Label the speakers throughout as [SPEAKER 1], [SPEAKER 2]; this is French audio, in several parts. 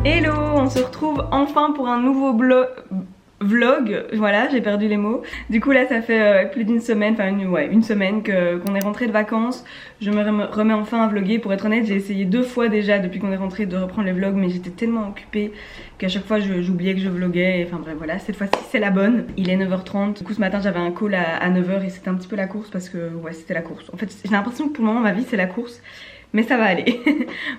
[SPEAKER 1] Hello, on se retrouve enfin pour un nouveau vlog, voilà, j'ai perdu les mots. Du coup là ça fait plus d'une semaine, enfin une semaine qu'on est rentré de vacances. Je me remets enfin à vlogger. Pour être honnête, j'ai essayé 2 fois déjà depuis qu'on est rentré de reprendre les vlogs, mais j'étais tellement occupée qu'à chaque fois j'oubliais que je vloguais. Enfin bref voilà, cette fois-ci c'est la bonne. Il est 9h30, du coup ce matin j'avais un call à 9h et c'était un petit peu la course parce que ouais c'était la course. En fait j'ai l'impression que pour le moment ma vie c'est la course, mais ça va aller.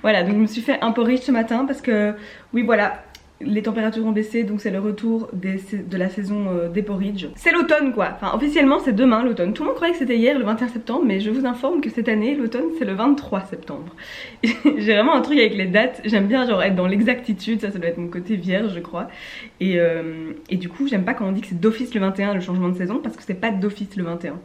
[SPEAKER 1] Voilà, donc je me suis fait un porridge ce matin parce que oui voilà, les températures ont baissé, donc c'est le retour de la saison des porridge. C'est l'automne quoi, enfin officiellement c'est demain l'automne. Tout le monde croyait que c'était hier le 21 septembre, mais je vous informe que cette année l'automne c'est le 23 septembre. J'ai vraiment un truc avec les dates, j'aime bien genre être dans l'exactitude, ça doit être mon côté vierge je crois. Et du coup j'aime pas quand on dit que c'est d'office le 21 le changement de saison, parce que c'est pas d'office le 21.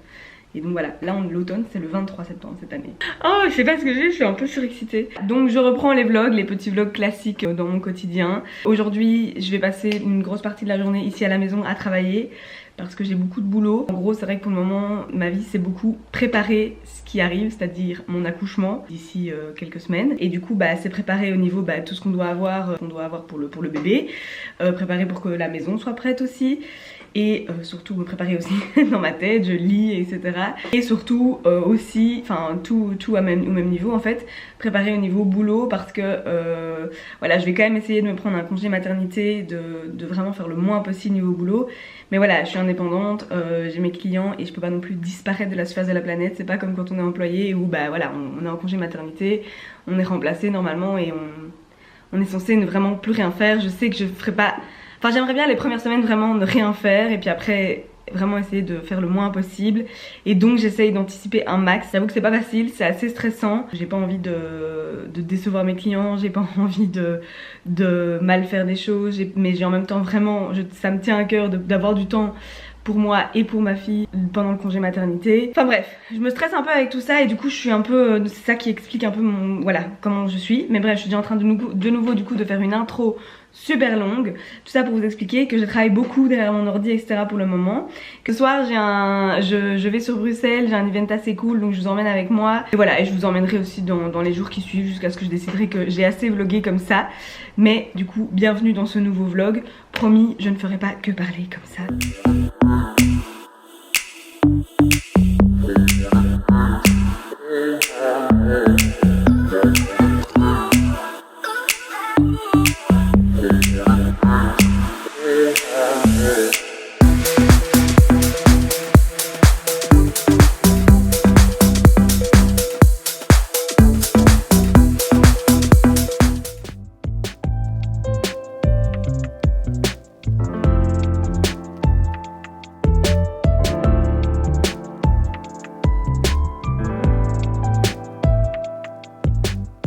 [SPEAKER 1] Et donc voilà, là l'automne c'est le 23 septembre cette année. Oh je sais pas ce que j'ai, je suis un peu surexcitée. Donc je reprends les vlogs, les petits vlogs classiques dans mon quotidien. Aujourd'hui je vais passer une grosse partie de la journée ici à la maison à travailler parce que j'ai beaucoup de boulot. En gros c'est vrai que pour le moment ma vie c'est beaucoup préparer ce qui arrive, c'est-à-dire mon accouchement d'ici quelques semaines. Et du coup bah c'est préparer au niveau tout ce qu'on doit avoir pour le bébé, préparer pour que la maison soit prête aussi. Et surtout me préparer aussi dans ma tête, je lis etc. Et surtout aussi, enfin tout au même niveau en fait, préparer au niveau boulot parce que voilà je vais quand même essayer de me prendre un congé maternité, de vraiment faire le moins possible niveau boulot. Mais voilà je suis indépendante, j'ai mes clients et je peux pas non plus disparaître de la surface de la planète. C'est pas comme quand on est employé où bah voilà on est en congé maternité, on est remplacé normalement et on est censé ne vraiment plus rien faire. Je sais que je ferai pas... Enfin j'aimerais bien les premières semaines vraiment ne rien faire et puis après vraiment essayer de faire le moins possible. Et donc j'essaye d'anticiper un max. J'avoue que c'est pas facile, c'est assez stressant. J'ai pas envie de décevoir mes clients, j'ai pas envie de mal faire des choses. Mais j'ai en même temps vraiment, ça me tient à cœur d'avoir du temps pour moi et pour ma fille pendant le congé maternité. Enfin bref, je me stresse un peu avec tout ça et du coup je suis un peu... C'est ça qui explique un peu voilà, comment je suis. Mais bref, je suis déjà en train de nouveau du coup de faire une intro super longue. Tout ça pour vous expliquer que je travaille beaucoup derrière mon ordi etc pour le moment. Que ce soir je vais sur Bruxelles, j'ai un event assez cool donc je vous emmène avec moi. Et voilà, et je vous emmènerai aussi dans les jours qui suivent jusqu'à ce que je déciderai que j'ai assez vlogué comme ça. Mais du coup, bienvenue dans ce nouveau vlog. Promis, je ne ferai pas que parler comme ça.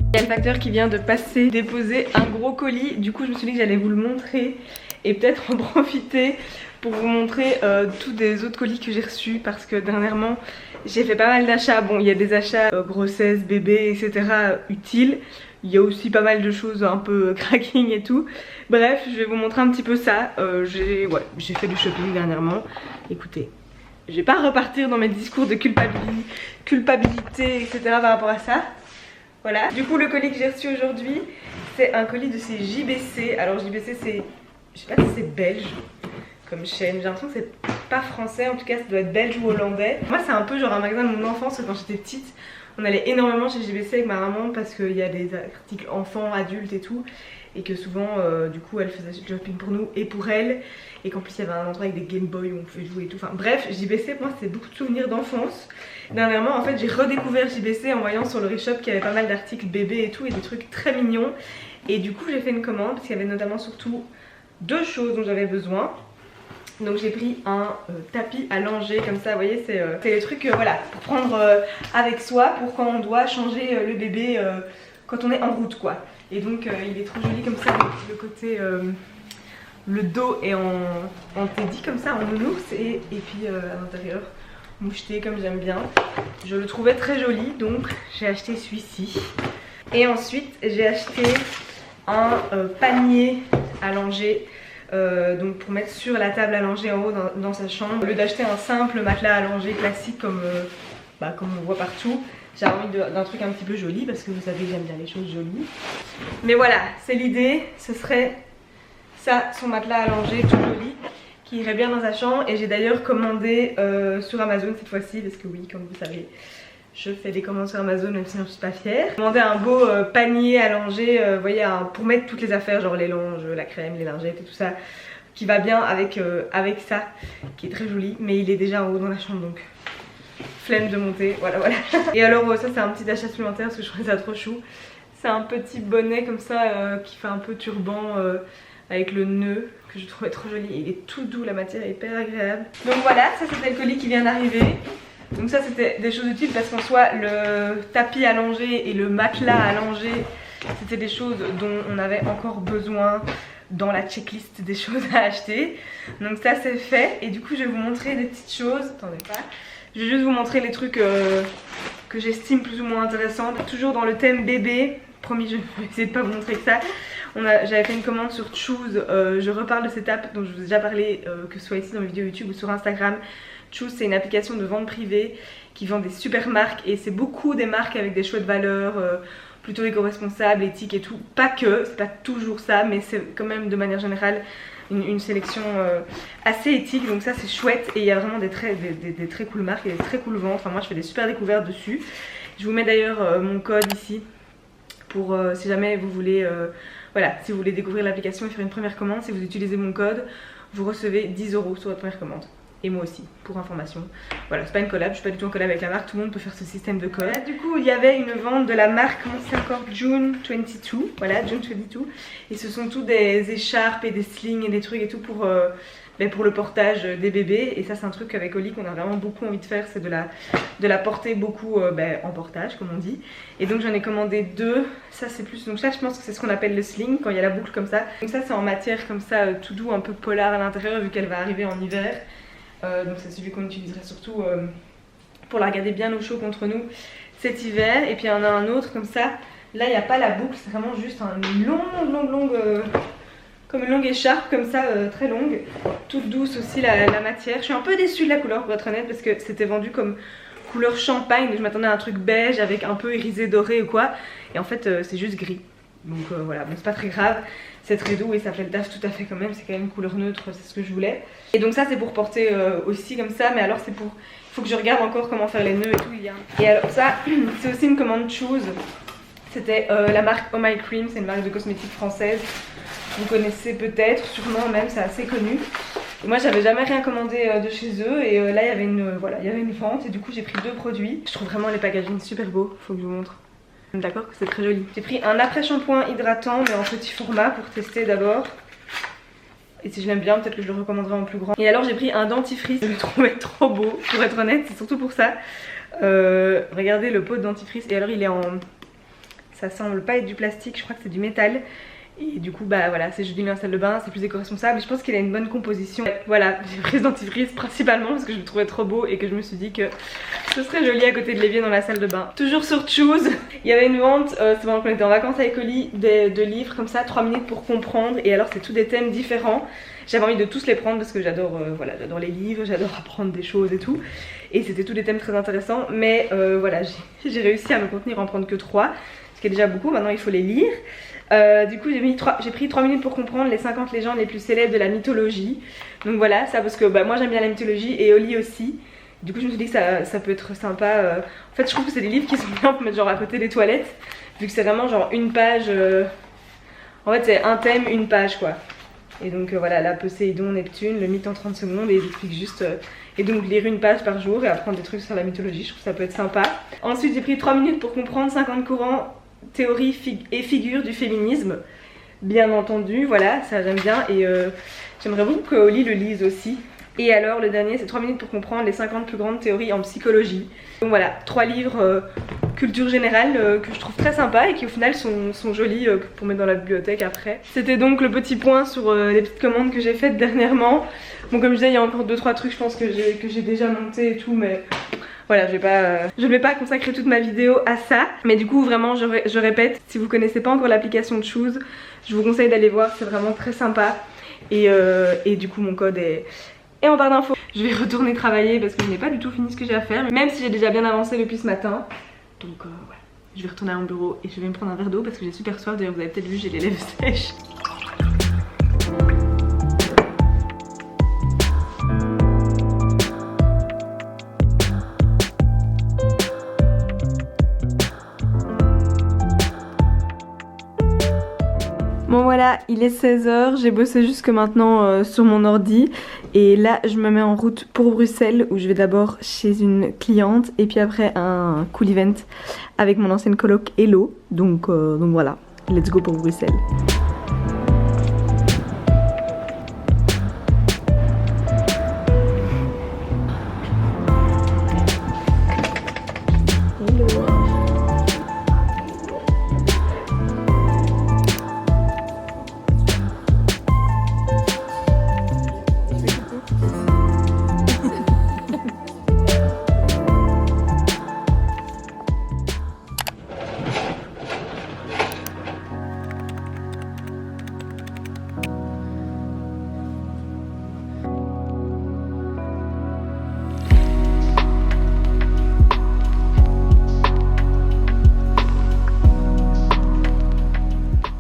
[SPEAKER 1] Il y a le facteur qui vient de passer déposer un gros colis. Du coup je me suis dit que j'allais vous le montrer et peut-être en profiter pour vous montrer tous des autres colis que j'ai reçus, parce que dernièrement j'ai fait pas mal d'achats. Bon, il y a des achats grossesse, bébé etc utiles. Il y a aussi pas mal de choses un peu cracking et tout. Bref, je vais vous montrer un petit peu ça. J'ai fait du shopping dernièrement. Écoutez, je vais pas repartir dans mes discours de culpabilité etc par rapport à ça. Voilà, du coup le colis que j'ai reçu aujourd'hui c'est un colis de chez JBC. Alors JBC c'est, je sais pas si c'est belge comme chaîne, j'ai l'impression que c'est pas français, en tout cas ça doit être belge ou hollandais. Moi c'est un peu genre un magasin de mon enfance, quand j'étais petite on allait énormément chez JBC avec ma maman parce qu'il y a des articles enfants, adultes et tout. Et que souvent du coup elle faisait du shopping pour nous et pour elle. Et qu'en plus il y avait un endroit avec des Game Boy où on pouvait jouer et tout. Enfin bref, JBC pour moi c'est beaucoup de souvenirs d'enfance. Dernièrement en fait j'ai redécouvert JBC en voyant sur le Reshop qu'il y avait pas mal d'articles bébés et tout, et des trucs très mignons. Et du coup j'ai fait une commande parce qu'il y avait notamment surtout 2 choses dont j'avais besoin. Donc j'ai pris un tapis allongé comme ça, vous voyez c'est les trucs voilà, pour prendre avec soi pour quand on doit changer le bébé quand on est en route quoi. Et donc il est trop joli comme ça, le côté, le dos est en teddy comme ça, en nounours, et puis à l'intérieur moucheté comme j'aime bien. Je le trouvais très joli donc j'ai acheté celui-ci. Et ensuite j'ai acheté un panier allongé. Donc pour mettre sur la table allongée en haut dans sa chambre, au lieu d'acheter un simple matelas allongé classique comme on voit partout. J'avais envie d'un truc un petit peu joli parce que vous savez j'aime bien les choses jolies. Mais voilà, c'est l'idée, ce serait ça, son matelas allongé tout joli qui irait bien dans sa chambre. Et j'ai d'ailleurs commandé sur Amazon cette fois-ci parce que oui, comme vous savez, je fais des commandes sur Amazon même si je suis pas fière. J'ai commandé un beau panier allongé, vous voyez, pour mettre toutes les affaires, genre les longes, la crème, les lingettes et tout ça, qui va bien avec ça, qui est très joli. Mais il est déjà en haut dans la chambre donc flemme de monter, voilà. Et alors ça c'est un petit achat supplémentaire parce que je trouvais ça trop chou. C'est un petit bonnet comme ça qui fait un peu turban avec le nœud que je trouvais trop joli. Et il est tout doux, la matière est hyper agréable. Donc voilà, ça c'était le colis qui vient d'arriver. Donc ça c'était des choses utiles parce qu'en soi le tapis allongé et le matelas allongé c'était des choses dont on avait encore besoin dans la checklist des choses à acheter. Donc ça c'est fait et du coup je vais vous montrer des petites choses. Attendez pas. Je vais juste vous montrer les trucs que j'estime plus ou moins intéressants. Toujours dans le thème bébé. Promis, je vais essayer de pas vous montrer que ça. J'avais fait une commande sur Choose. Je reparle de cette app dont je vous ai déjà parlé, que ce soit ici dans mes vidéos YouTube ou sur Instagram. Choose, c'est une application de vente privée qui vend des super marques. Et c'est beaucoup des marques avec des chouettes valeurs, plutôt éco-responsables, éthiques et tout. Pas que, c'est pas toujours ça, mais c'est quand même de manière générale une sélection assez éthique, donc ça c'est chouette. Et il y a vraiment des très cool marques et des très cool ventes. Enfin moi je fais des super découvertes dessus. Je vous mets d'ailleurs mon code ici pour si jamais vous voulez voilà, si vous voulez découvrir l'application et faire une première commande. Si vous utilisez mon code, vous recevez 10 € sur votre première commande. Et moi aussi, pour information. Voilà, c'est pas une collab, je suis pas du tout en collab avec la marque, tout le monde peut faire ce système de code. Du coup, il y avait une vente de la marque, comment c'est encore, June 22, voilà, June 22. Et ce sont tous des écharpes et des slings et des trucs et tout pour le portage des bébés. Et ça c'est un truc avec Oli qu'on a vraiment beaucoup envie de faire, c'est de la porter beaucoup en portage comme on dit. Et donc j'en ai commandé 2, ça c'est plus, donc ça je pense que c'est ce qu'on appelle le sling quand il y a la boucle comme ça. Donc ça c'est en matière comme ça tout doux, un peu polar à l'intérieur vu qu'elle va arriver en hiver. Donc c'est celui qu'on utiliserait surtout pour la garder bien au chaud contre nous cet hiver. Et puis il y en a un autre comme ça, là il n'y a pas la boucle, c'est vraiment juste une longue comme une longue écharpe comme ça, très longue, toute douce aussi la matière. Je suis un peu déçue de la couleur pour être honnête parce que c'était vendu comme couleur champagne, je m'attendais à un truc beige avec un peu irisé doré ou quoi, et en fait c'est juste gris. Donc voilà, bon c'est pas très grave, c'est très doux et ça fait le taf tout à fait quand même, c'est quand même une couleur neutre, c'est ce que je voulais. Et donc ça c'est pour porter aussi comme ça, mais alors c'est pour, il faut que je regarde encore comment faire les nœuds et tout. Et alors ça c'est aussi une commande Choose, c'était la marque Oh My Cream, c'est une marque de cosmétiques française. Vous connaissez peut-être, sûrement même, c'est assez connu. Et moi j'avais jamais rien commandé de chez eux et là il y avait une vente et du coup j'ai pris 2 produits. Je trouve vraiment les packaging super beaux, faut que je vous montre. D'accord que c'est très joli. J'ai pris un après-shampoing hydratant mais en petit format pour tester d'abord. Et si je l'aime bien peut-être que je le recommanderai en plus grand. Et alors j'ai pris un dentifrice, je le trouvais trop beau pour être honnête, c'est surtout pour ça. Regardez le pot de dentifrice et alors il est en... Ça semble pas être du plastique, je crois que c'est du métal. Et du coup bah voilà, c'est juste dans la salle de bain, c'est plus éco-responsable. Je pense qu'il a une bonne composition. Voilà, j'ai pris ce dentifrice principalement parce que je le trouvais trop beau et que je me suis dit que ce serait joli à côté de l'évier dans la salle de bain. Toujours sur Choose, il y avait une vente, c'est pendant qu'on était en vacances avec Oli, de livres comme ça, 3 minutes pour comprendre. Et alors c'est tous des thèmes différents. J'avais envie de tous les prendre parce que j'adore j'adore les livres, j'adore apprendre des choses et tout. Et c'était tous des thèmes très intéressants. Mais voilà, j'ai réussi à me contenir en prendre que 3, ce qui est déjà beaucoup, maintenant il faut les lire. Du coup j'ai pris 3 minutes pour comprendre les 50 légendes les plus célèbres de la mythologie. Donc voilà, ça parce que moi j'aime bien la mythologie et Oli aussi. Du coup je me suis dit que ça peut être sympa. En fait je trouve que c'est des livres qui sont bien pour mettre genre à côté des toilettes. Vu que c'est vraiment genre une page. En fait c'est un thème, une page quoi. Et donc voilà, là Poséidon, Neptune, le mythe en 30 secondes. Et ils expliquent juste... et donc lire une page par jour et apprendre des trucs sur la mythologie. Je trouve que ça peut être sympa. Ensuite j'ai pris 3 minutes pour comprendre 50 courants, théories et figures du féminisme. Bien entendu, voilà, ça j'aime bien. Et j'aimerais beaucoup que Oli le lise aussi. Et alors le dernier c'est 3 minutes pour comprendre les 50 plus grandes théories en psychologie. Donc voilà, 3 livres culture générale que je trouve très sympa et qui au final sont jolis pour mettre dans la bibliothèque après. C'était donc le petit point sur les petites commandes que j'ai faites dernièrement. Bon comme je disais il y a encore 2-3 trucs je pense que j'ai déjà monté et tout, mais voilà, je ne vais pas consacrer toute ma vidéo à ça. Mais du coup vraiment je répète, si vous connaissez pas encore l'application de Choose, je vous conseille d'aller voir, c'est vraiment très sympa. Et du coup mon code est en barre d'infos. Je vais retourner travailler parce que je n'ai pas du tout fini ce que j'ai à faire, même si j'ai déjà bien avancé depuis ce matin. Donc voilà, je vais retourner à mon bureau et je vais me prendre un verre d'eau parce que j'ai super soif. D'ailleurs vous avez peut-être vu, j'ai les lèvres sèches. Bon voilà, il est 16 h, j'ai bossé jusque maintenant sur mon ordi et là je me mets en route pour Bruxelles où je vais d'abord chez une cliente et puis après un cool event avec mon ancienne coloc Hello, donc voilà, let's go pour Bruxelles.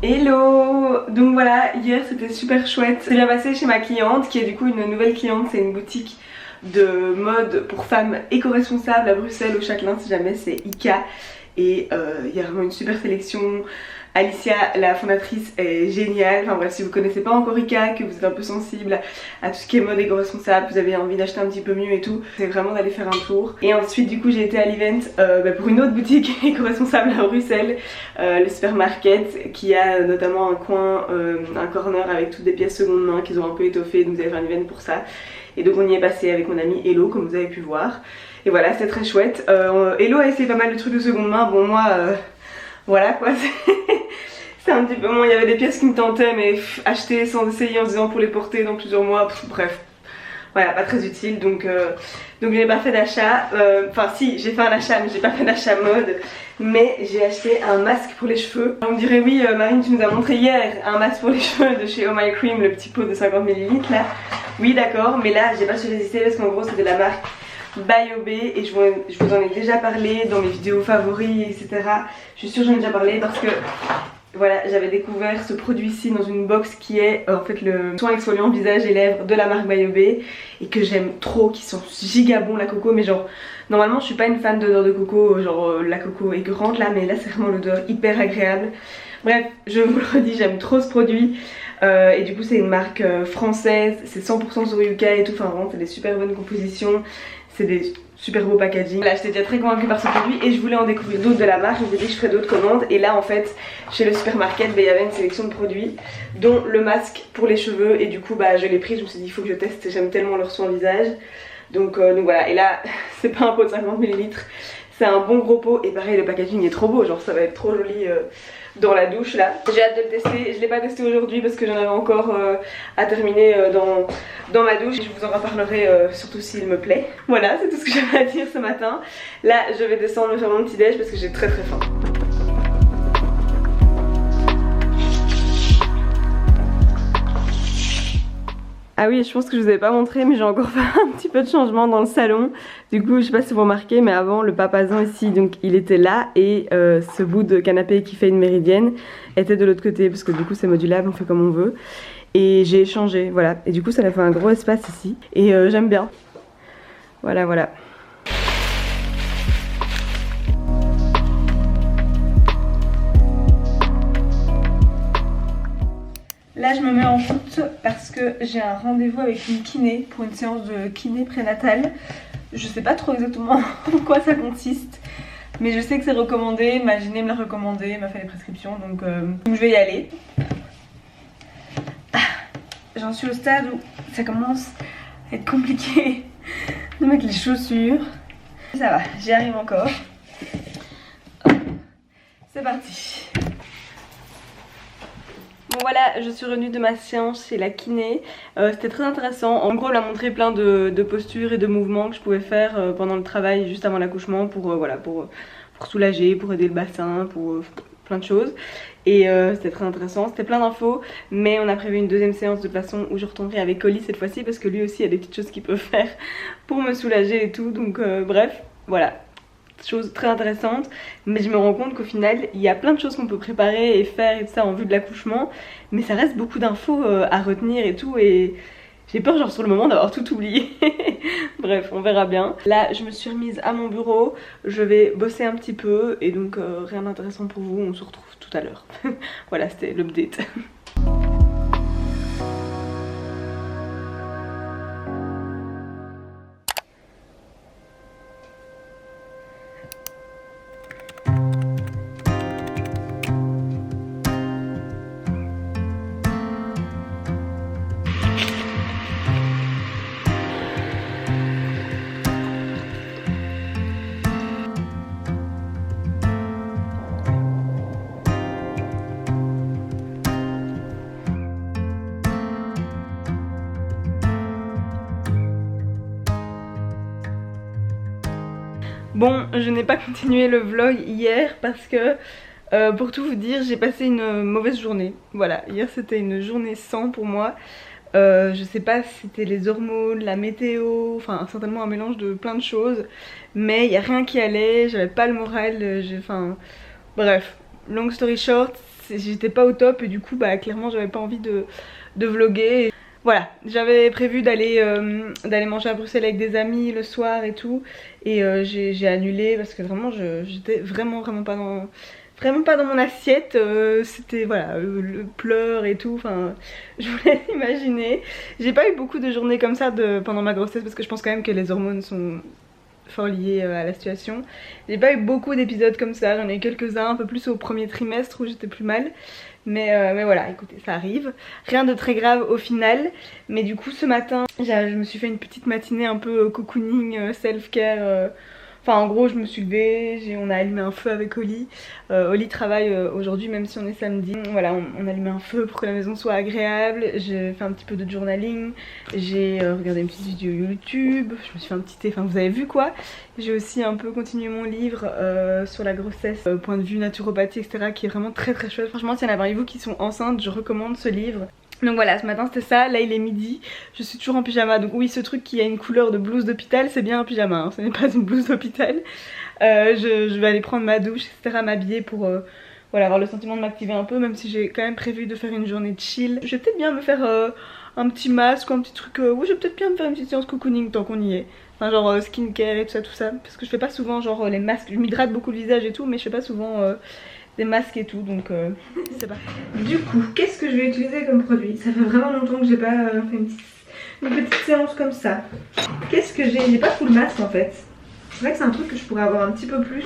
[SPEAKER 1] Hello! Donc voilà, hier c'était super chouette. C'est bien passé chez ma cliente qui est du coup une nouvelle cliente, c'est une boutique de mode pour femmes éco-responsables à Bruxelles au Châtelain si jamais, c'est Ika. Et il y a vraiment une super sélection. Alicia, la fondatrice, est géniale. Enfin bref, si vous connaissez pas encore Ika, que vous êtes un peu sensible à tout ce qui est mode éco-responsable, vous avez envie d'acheter un petit peu mieux et tout, c'est vraiment d'aller faire un tour. Et ensuite du coup j'ai été à l'event pour une autre boutique éco-responsable à Bruxelles, le supermarket, qui a notamment un coin, un corner avec toutes des pièces seconde main qu'ils ont un peu étoffées, donc vous avez fait un event pour ça. Et donc on y est passé avec mon amie Hello, comme vous avez pu voir. Et voilà, c'était très chouette. Hello a essayé pas mal de trucs de seconde main, bon moi... voilà quoi, c'est un petit peu... Bon, il y avait des pièces qui me tentaient, mais acheter sans essayer en se disant pour les porter dans plusieurs mois, bref. Voilà, pas très utile, donc je n'ai pas fait d'achat. Enfin si, j'ai fait un achat, mais j'ai pas fait d'achat mode. Mais j'ai acheté un masque pour les cheveux. On me dirait oui, Marine, tu nous as montré hier un masque pour les cheveux de chez Oh My Cream, le petit pot de 50 ml là. Oui d'accord, mais là j'ai pas su résister parce qu'en gros c'est de la marque BioB et je vous en ai déjà parlé dans mes vidéos favoris, etc. Je suis sûre que j'en ai déjà parlé parce que voilà, j'avais découvert ce produit-ci dans une box qui est en fait le soin exfoliant visage et lèvres de la marque BioB et que j'aime trop, qui sont giga bons la coco, mais genre normalement je suis pas une fan d'odeur de coco, genre la coco écœurante là, mais là c'est vraiment l'odeur hyper agréable. Bref, je vous le redis, j'aime trop ce produit. Et du coup c'est une marque française, c'est 100% sur Yuka et tout, enfin vraiment c'est des super bonnes compositions. C'est des super beaux packaging. Là j'étais déjà très convaincue par ce produit et je voulais en découvrir d'autres de la marque. Je me suis dit que je ferais d'autres commandes. Et là en fait chez le supermarket il y avait une sélection de produits dont le masque pour les cheveux. Et du coup je l'ai pris, je me suis dit il faut que je teste, j'aime tellement leur soin visage. Donc voilà, et là c'est pas un pot de 50 ml, c'est un bon gros pot. Et pareil le packaging est trop beau, genre ça va être trop joli dans la douche là. J'ai hâte de le tester, je l'ai pas testé aujourd'hui parce que j'en avais encore à terminer dans ma douche. Je vous en reparlerai surtout s'il me plaît. Voilà, c'est tout ce que j'avais à dire ce matin. Là je vais descendre me faire mon petit déj parce que j'ai très faim. Ah oui, je pense que je vous avais pas montré, mais j'ai encore fait un petit peu de changement dans le salon. Du coup, je sais pas si vous remarquez, mais avant le papasan ici, donc il était là et ce bout de canapé qui fait une méridienne était de l'autre côté parce que du coup c'est modulable, on fait comme on veut. Et j'ai échangé, voilà. Et du coup ça a fait un gros espace ici et j'aime bien. Voilà, voilà. Là je me mets en route parce que j'ai un rendez-vous avec une kiné pour une séance de kiné prénatale. Je sais pas trop exactement en quoi ça consiste, mais je sais que c'est recommandé, ma gyné me l'a recommandé, m'a fait les prescriptions, donc je vais y aller. J'en suis au stade où ça commence à être compliqué de mettre les chaussures. Ça va, j'y arrive encore. C'est parti. Bon voilà, je suis revenue de ma séance chez la kiné, c'était très intéressant. En gros elle a montré plein de postures et de mouvements que je pouvais faire pendant le travail juste avant l'accouchement pour, voilà, pour soulager, pour aider le bassin, pour plein de choses. Et c'était très intéressant, c'était plein d'infos, mais on a prévu une deuxième séance de toute façon où je retournerai avec Oli cette fois-ci parce que lui aussi a des petites choses qu'il peut faire pour me soulager et tout, donc bref, voilà. choses très intéressantes, mais je me rends compte qu'au final il y a plein de choses qu'on peut préparer et faire et tout ça en vue de l'accouchement, mais ça reste beaucoup d'infos à retenir et tout, et j'ai peur genre sur le moment d'avoir tout oublié. Bref, on verra bien. Là je me suis remise à mon bureau, je vais bosser un petit peu et donc rien d'intéressant pour vous, on se retrouve tout à l'heure. Voilà, c'était l'update. Bon, je n'ai pas continué le vlog hier parce que, pour tout vous dire, j'ai passé une mauvaise journée. Voilà, hier c'était une journée sans pour moi. Je sais pas si c'était les hormones, la météo, enfin certainement un mélange de plein de choses. Mais il n'y a rien qui allait, j'avais pas le moral, enfin bref, long story short, j'étais pas au top et du coup bah clairement j'avais pas envie de vlogger. Voilà, j'avais prévu d'aller manger à Bruxelles avec des amis le soir et tout, et j'ai annulé parce que vraiment j'étais vraiment pas dans mon assiette. C'était voilà le pleur et tout, enfin je vous laisse imaginer. J'ai pas eu beaucoup de journées comme ça pendant ma grossesse parce que je pense quand même que les hormones sont fort liées à la situation. J'ai pas eu beaucoup d'épisodes comme ça, j'en ai eu quelques-uns, un peu plus au premier trimestre où j'étais plus mal. Mais voilà, écoutez, ça arrive. Rien de très grave au final. Mais du coup ce matin, je me suis fait une petite matinée un peu cocooning, self-care. Enfin en gros je me suis levée, on a allumé un feu avec Oli. Oli travaille aujourd'hui même si on est samedi. Voilà, on a allumé un feu pour que la maison soit agréable. J'ai fait un petit peu de journaling. J'ai regardé une petite vidéo YouTube. Je me suis fait un petit thé, enfin vous avez vu quoi. J'ai aussi un peu continué mon livre sur la grossesse, point de vue naturopathie etc, qui est vraiment très chouette. Franchement s'il y en a parmi vous qui sont enceintes, je recommande ce livre. Donc voilà, ce matin c'était ça, là il est midi, je suis toujours en pyjama. Donc oui, ce truc qui a une couleur de blouse d'hôpital, c'est bien un pyjama, hein, ce n'est pas une blouse d'hôpital. Je vais aller prendre ma douche, etc, m'habiller pour voilà, avoir le sentiment de m'activer un peu, même si j'ai quand même prévu de faire une journée de chill. Je vais peut-être bien me faire un petit masque ou un petit truc, oui je vais peut-être bien me faire une petite séance cocooning tant qu'on y est. Enfin genre skincare et tout ça, parce que je fais pas souvent genre les masques, je m'hydrate beaucoup le visage et tout, mais je fais pas souvent des masques et tout, donc c'est pas. Du coup, qu'est-ce que je vais utiliser comme produit? Ça fait vraiment longtemps que j'ai pas fait une petite séance comme ça. Qu'est-ce que j'ai pas full masque en fait. C'est vrai que c'est un truc que je pourrais avoir un petit peu plus.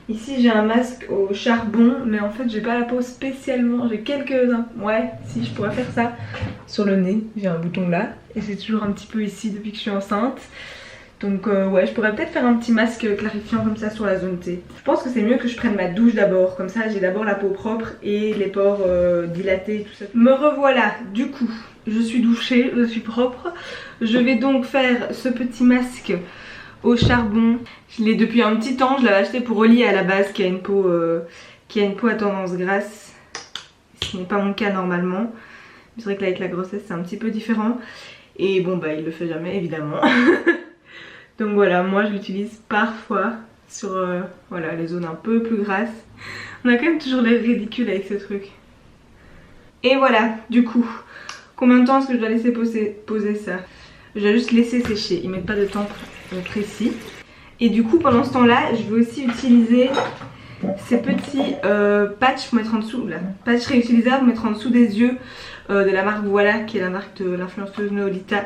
[SPEAKER 1] Ici j'ai un masque au charbon, mais en fait j'ai pas la peau spécialement, j'ai quelques... Ouais, si je pourrais faire ça. Sur le nez, j'ai un bouton là, et c'est toujours un petit peu ici depuis que je suis enceinte. Donc ouais, je pourrais peut-être faire un petit masque clarifiant comme ça sur la zone T. Je pense que c'est mieux que je prenne ma douche d'abord, comme ça j'ai d'abord la peau propre et les pores dilatés et tout ça. Me revoilà, du coup, je suis douchée, je suis propre. Je vais donc faire ce petit masque au charbon. Je l'ai depuis un petit temps, je l'avais acheté pour Oli à la base qui a une peau à tendance grasse. Ce n'est pas mon cas normalement. C'est vrai que là avec la grossesse c'est un petit peu différent. Et bon bah il le fait jamais évidemment. Donc voilà, moi je l'utilise parfois sur voilà, les zones un peu plus grasses. On a quand même toujours l'air ridicule avec ce truc. Et voilà, du coup, combien de temps est-ce que je dois laisser poser ça? Je dois juste laisser sécher, ils mettent pas de temps précis. Et du coup pendant ce temps là, je vais aussi utiliser ces petits patchs pour mettre en dessous, là, patchs réutilisables pour mettre en dessous des yeux de la marque Voilà, qui est la marque de l'influenceuse Noolita,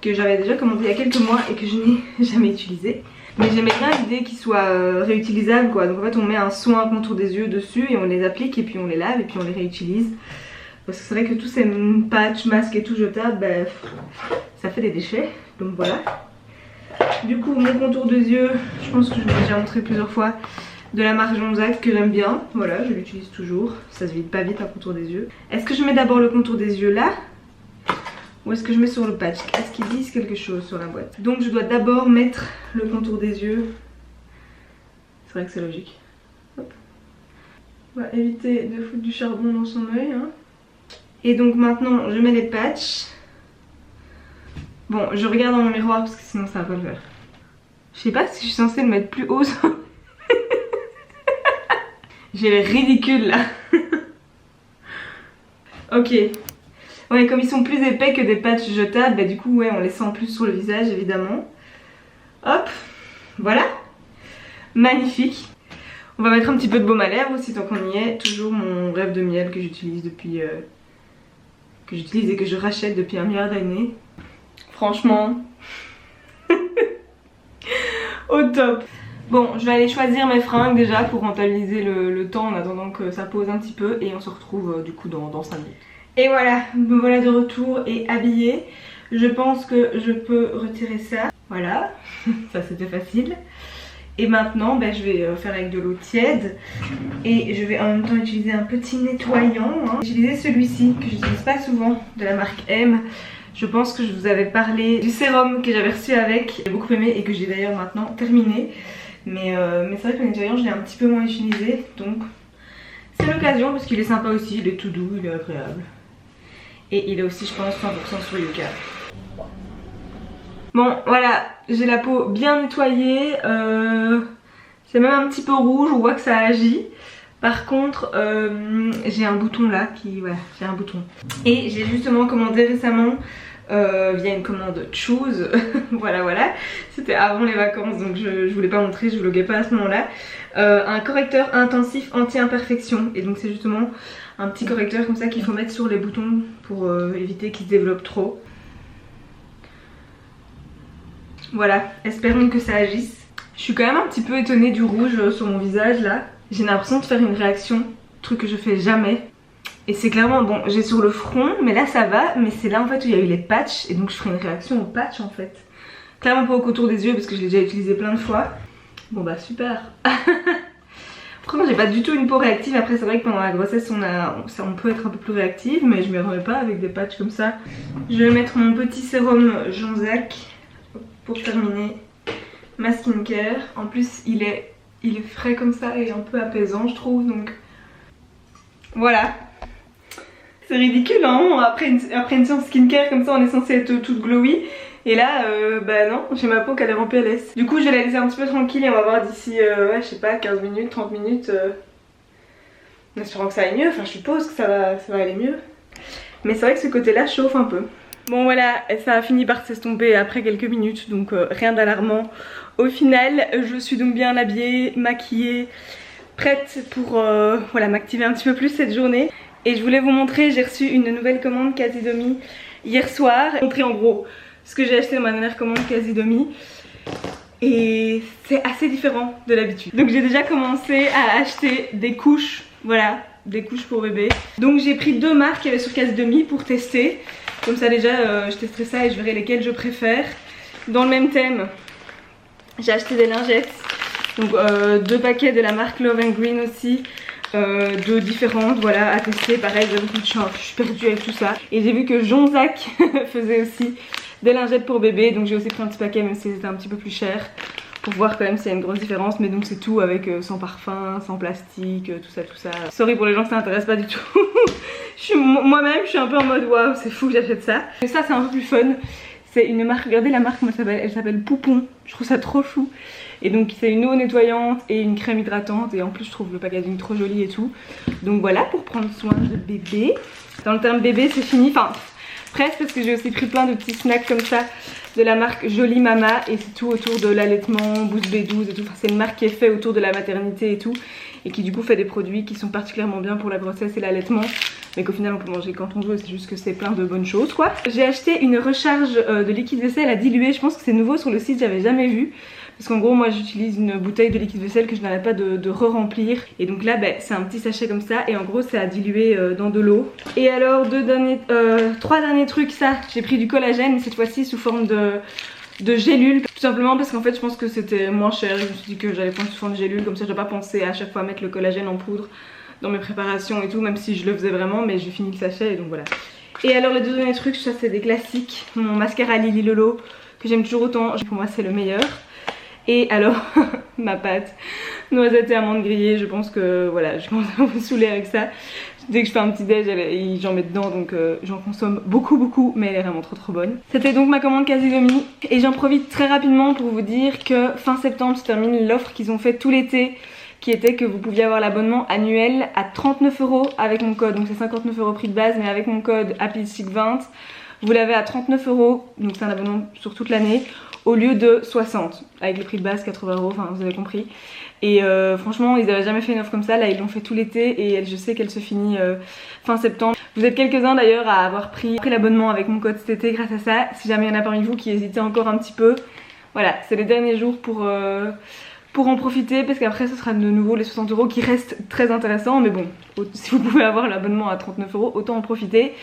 [SPEAKER 1] que j'avais déjà commandé il y a quelques mois et que je n'ai jamais utilisé. Mais j'aimais bien l'idée qu'ils soient réutilisables quoi. Donc en fait on met un soin contour des yeux dessus et on les applique et puis on les lave et puis on les réutilise. Parce que c'est vrai que tous ces patchs, masques et tout jetables, bah, ça fait des déchets. Donc voilà. Du coup mon contour des yeux, je pense que je vous l'ai déjà montré plusieurs fois, de la marque Jonzac que j'aime bien. Voilà, je l'utilise toujours. Ça se vide pas vite un contour des yeux. Est-ce que je mets d'abord le contour des yeux là? Ou est-ce que je mets sur le patch? Est-ce qu'ils disent quelque chose sur la boîte? Donc je dois d'abord mettre le contour des yeux. C'est vrai que c'est logique. Hop. On va éviter de foutre du charbon dans son œil. Hein. Et donc maintenant je mets les patchs. Bon, je regarde dans mon miroir parce que sinon ça va pas le faire. Je sais pas si je suis censée le mettre plus haut. J'ai l'air ridicule là. Ok. Ouais, comme ils sont plus épais que des patchs jetables, bah du coup ouais, on les sent plus sur le visage évidemment. Hop, voilà. Magnifique. On va mettre un petit peu de baume à lèvres aussi tant qu'on y est. Toujours mon rêve de miel que j'utilise depuis... que j'utilise et que je rachète depuis 1 milliard d'années. Franchement... au top. Bon, je vais aller choisir mes fringues déjà pour rentabiliser le temps en attendant que ça pose un petit peu. Et on se retrouve du coup dans 5 minutes. Et voilà, me voilà de retour et habillée. Je pense que je peux retirer ça. Voilà, ça c'était facile. Et maintenant ben, je vais faire avec de l'eau tiède. Et je vais en même temps utiliser un petit nettoyant. J'ai utilisé celui-ci que j'utilise pas souvent, de la marque M. Je pense que je vous avais parlé du sérum que j'avais reçu avec. J'ai beaucoup aimé et que j'ai d'ailleurs maintenant terminé. Mais c'est vrai que le nettoyant je l'ai un petit peu moins utilisé. Donc c'est l'occasion parce qu'il est sympa aussi, il est tout doux, il est agréable. Et il est aussi je pense 100% sur Yuka. Bon voilà, j'ai la peau bien nettoyée. C'est même un petit peu rouge, on voit que ça agit. Par contre j'ai un bouton là qui... voilà, j'ai un bouton. Et j'ai justement commandé récemment via une commande Choose. voilà, c'était avant les vacances donc je voulais pas montrer, je vloguais pas à ce moment là. Un correcteur intensif anti-imperfection. Et donc c'est justement un petit correcteur comme ça qu'il faut mettre sur les boutons pour éviter qu'ils se développent trop. Voilà, espérons que ça agisse. Je suis quand même un petit peu étonnée du rouge sur mon visage là. J'ai l'impression de faire une réaction, truc que je fais jamais. Et c'est clairement, bon j'ai sur le front mais là ça va. Mais c'est là en fait où il y a eu les patchs. Et donc je ferai une réaction aux patchs en fait. Clairement pas au contour des yeux parce que je l'ai déjà utilisé plein de fois. Bon bah super. Franchement j'ai pas du tout une peau réactive. Après c'est vrai que pendant la grossesse on peut être un peu plus réactive. Mais je m'y attendais pas avec des patchs comme ça. Je vais mettre mon petit sérum Jonzac pour terminer ma skincare. En plus il est frais comme ça et un peu apaisant je trouve. Donc voilà. C'est ridicule hein, après une séance skincare comme ça on est censé être toute glowy. Et là bah non, j'ai ma peau qui a l'air en PLS. Du coup je vais la laisser un petit peu tranquille et on va voir d'ici ouais je sais pas 15 minutes, 30 minutes en espérant que ça aille mieux, enfin je suppose que ça va aller mieux. Mais c'est vrai que ce côté là chauffe un peu. Bon voilà, ça a fini par s'estomper après quelques minutes donc rien d'alarmant. Au final je suis donc bien habillée, maquillée, prête pour voilà, m'activer un petit peu plus cette journée. Et je voulais vous montrer, j'ai reçu une nouvelle commande Casidomi hier soir. Je vais vous montrer en gros ce que j'ai acheté dans ma dernière commande Casidomi. Et c'est assez différent de l'habitude. Donc j'ai déjà commencé à acheter des couches, voilà, des couches pour bébé. Donc j'ai pris 2 marques qu'il y avait sur Casidomi pour tester. Comme ça déjà je testerai ça et je verrai lesquelles je préfère. Dans le même thème, j'ai acheté des lingettes. Donc 2 paquets de la marque Love and Green aussi. 2 différentes, voilà, à tester. Pareil, je suis perdue avec tout ça. Et j'ai vu que Jonzac faisait aussi des lingettes pour bébé. Donc j'ai aussi pris un petit paquet même si c'était un petit peu plus cher. Pour voir quand même s'il y a une grosse différence. Mais donc c'est tout avec sans parfum, sans plastique, tout ça. Sorry pour les gens que ça n'intéresse pas du tout. Moi-même je suis un peu en mode waouh c'est fou que j'achète ça. Mais ça c'est un peu plus fun. C'est une marque, regardez la marque, elle s'appelle Poupon. Je trouve ça trop chou. Et donc c'est une eau nettoyante et une crème hydratante. Et en plus je trouve le packaging trop joli et tout. Donc voilà pour prendre soin de bébé. Dans le terme bébé c'est fini, enfin presque parce que j'ai aussi pris plein de petits snacks comme ça de la marque Jolie Mama. Et c'est tout autour de l'allaitement, Boost B12 et tout. Enfin, c'est une marque qui est faite autour de la maternité et tout. Et qui du coup fait des produits qui sont particulièrement bien pour la grossesse et l'allaitement. Mais qu'au final on peut manger quand on veut, c'est juste que c'est plein de bonnes choses quoi. J'ai acheté une recharge de liquide vaisselle à diluer, je pense que c'est nouveau sur le site, j'avais jamais vu. Parce qu'en gros moi j'utilise une bouteille de liquide vaisselle que je n'arrête pas de re-remplir. Et donc là c'est un petit sachet comme ça et en gros c'est à diluer dans de l'eau. Et alors 3 derniers trucs, ça j'ai pris du collagène mais cette fois-ci sous forme de gélule. Tout simplement parce qu'en fait je pense que c'était moins cher. Je me suis dit que j'allais prendre sous forme de gélule, comme ça je dois pas penser à chaque fois mettre le collagène en poudre dans mes préparations et tout, même si je le faisais vraiment, mais j'ai fini le sachet et donc voilà. Et alors les 2 derniers trucs, ça c'est des classiques. Mon mascara Lily Lolo que j'aime toujours autant, pour moi c'est le meilleur. Et alors ma pâte noisettes et amandes grillées. Je pense que voilà, je commence à me saouler avec ça. Dès que je fais un petit déj, j'en mets dedans, donc j'en consomme beaucoup, mais elle est vraiment trop bonne. C'était donc ma commande Casilomi et j'en profite très rapidement pour vous dire que fin septembre se termine l'offre qu'ils ont fait tout l'été, qui était que vous pouviez avoir l'abonnement annuel à 39 € avec mon code. Donc c'est 59 € prix de base, mais avec mon code HappyChic20, vous l'avez à 39 €, donc c'est un abonnement sur toute l'année, au lieu de 60, avec le prix de base 80 €, enfin vous avez compris. Et franchement ils n'avaient jamais fait une offre comme ça, là ils l'ont fait tout l'été et je sais qu'elle se finit fin septembre. Vous êtes quelques-uns d'ailleurs à avoir pris l'abonnement avec mon code cet été grâce à ça. Si jamais il y en a parmi vous qui hésitez encore un petit peu, voilà, c'est les derniers jours pour en profiter, parce qu'après ce sera de nouveau les 60 € qui restent très intéressants. Mais bon, si vous pouvez avoir l'abonnement à 39 €, autant en profiter.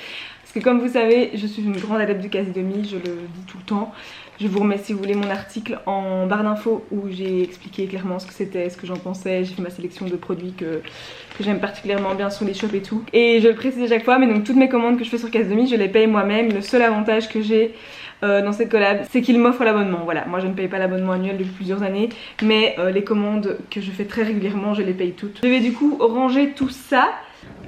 [SPEAKER 1] Parce que comme vous savez, je suis une grande adepte du Casilomi, je le dis tout le temps. Je vous remets si vous voulez mon article en barre d'infos où j'ai expliqué clairement ce que c'était, ce que j'en pensais. J'ai fait ma sélection de produits que j'aime particulièrement bien sur les shops et tout. Et je le précise à chaque fois, mais donc toutes mes commandes que je fais sur Casilomi, je les paye moi-même. Le seul avantage que j'ai dans cette collab, c'est qu'ils m'offrent l'abonnement. Voilà, moi je ne paye pas l'abonnement annuel depuis plusieurs années, mais les commandes que je fais très régulièrement, je les paye toutes. Je vais du coup ranger tout ça.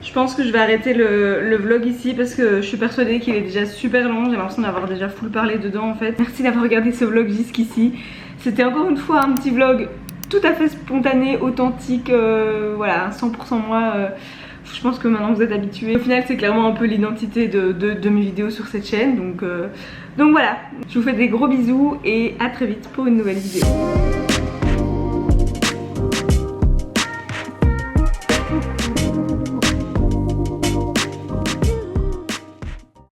[SPEAKER 1] Je pense que je vais arrêter le vlog ici parce que je suis persuadée qu'il est déjà super long. J'ai l'impression d'avoir déjà full parlé dedans en fait. Merci d'avoir regardé ce vlog jusqu'ici. C'était encore une fois un petit vlog tout à fait spontané, authentique, voilà, 100% moi. Je pense que maintenant vous êtes habitués. Au final c'est clairement un peu l'identité de mes vidéos sur cette chaîne. Donc voilà, je vous fais des gros bisous et à très vite pour une nouvelle vidéo.